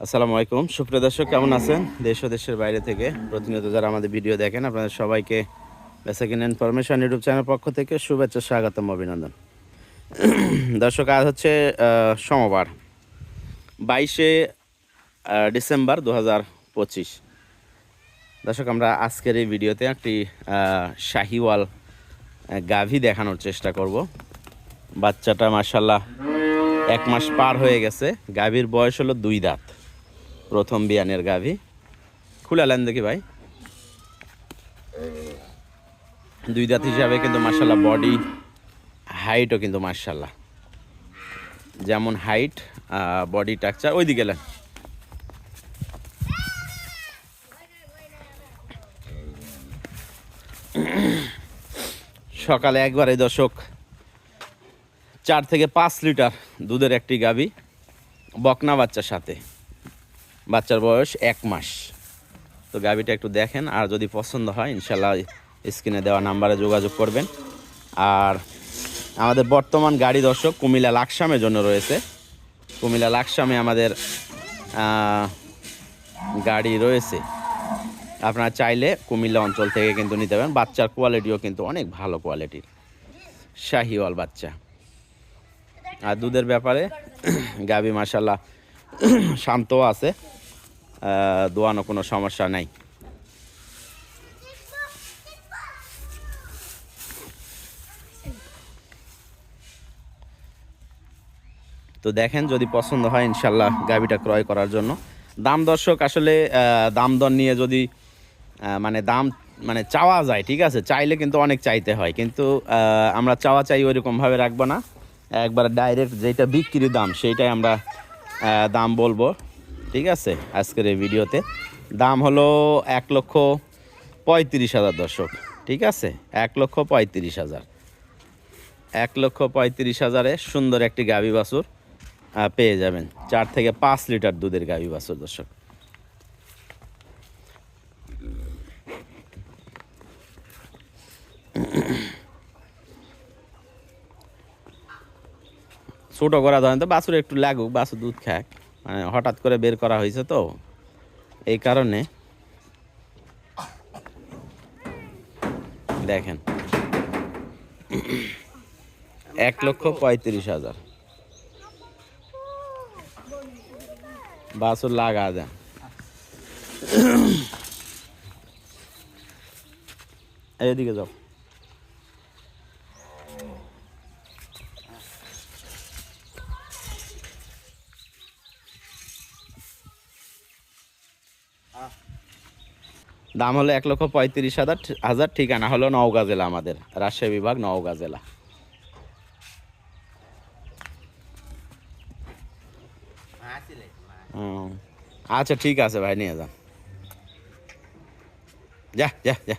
আসসালামু আলাইকুম সুপ্রিয় দর্শক, কেমন আছেন? দেশ ও দেশের বাইরে থেকে প্রতিনিয়ত যারা আমাদের ভিডিও দেখেন, আপনাদের সবাইকে বেসিক ইনফরমেশন ইউটিউব চ্যানেল পক্ষ থেকে শুভেচ্ছা, স্বাগতম, অভিনন্দন। দর্শক, আজ হচ্ছে সোমবার 22শে ডিসেম্বর 2025। দর্শক, আমরা আজকের এই ভিডিওতে একটি শাহিওয়াল গাভী দেখানোর চেষ্টা করব। বাচ্চাটা মাশাল্লাহ 1 মাস পার হয়ে গেছে। গাভীর বয়স হলো 2 দাঁত, প্রথম বিয়ানের গাভী। খুলে আলেন দেখি ভাই। 2 দাঁত হিসাবে কিন্তু মাশাল্লাহ বডি হাইটও কিন্তু মাশাল্লাহ যেমন হাইট, বডি স্ট্রাকচার। ওই দিকে এলেন। সকালে একবারে দর্শক 4 থেকে 5 লিটার দুধের একটি গাভী, বকনা বাচ্চার সাথে। বাচ্চার বয়স 1 মাস। তো গাভীটা একটু দেখেন, আর যদি পছন্দ হয় ইনশাল্লাহ স্ক্রিনে দেওয়া নাম্বারে যোগাযোগ করবেন। আর আমাদের বর্তমান গাড়ি দর্শক কুমিল্লা লাকসামের জন্য রয়েছে। কুমিল্লা লাকসামে আমাদের গাড়ি রয়েছে। আপনারা চাইলে কুমিল্লা অঞ্চল থেকে কিন্তু নিতে পারেন। বাচ্চার কোয়ালিটিও কিন্তু অনেক ভালো কোয়ালিটির, শাহিওয়াল বাচ্চা। আর দুধের ব্যাপারে গাভী মাশাল্লাহ শান্তও আছে, দোয়ানো কোনো সমস্যা নাই। তো দেখেন, যদি পছন্দ হয় ইনশাল্লাহ গাভীটা ক্রয় করার জন্য। দাম দর্শক আসলে দাম দর নিয়ে যদি মানে চাওয়া যায়, ঠিক আছে, চাইলে কিন্তু অনেক চাইতে হয়, কিন্তু আমরা চাওয়া চাই ওইরকমভাবে রাখবো না। একবার ডাইরেক্ট যেটা বিক্রির দাম সেইটাই আমরা দাম বলবো, ঠিক আছে। আজকের এই ভিডিওতে দাম হলো 1,35,000 দর্শক, ঠিক আছে। 1,35,000, 1,35,000-এ সুন্দর একটি গাভী বাছুর পেয়ে যাবেন। 4 থেকে 5 লিটার দুধের গাভী বাছুর দর্শক। ছোটো করা ধরেন তো, বাছুর একটু লাগুক, বাছুর দুধ খাক, মানে হঠাৎ করে বের করা হয়েছে তো এই কারণে। দেখেন 1,35,000 বাছুর লাগা দেন। এদিকে যাও। দাম হলো 1,35,000। ঠিকানা হলো নওগাঁ জেলা, আমাদের রাজশাহী বিভাগ, নওগাঁ জেলা। আচ্ছা ঠিক আছে ভাই, নিয়ে যান। যা যা যা।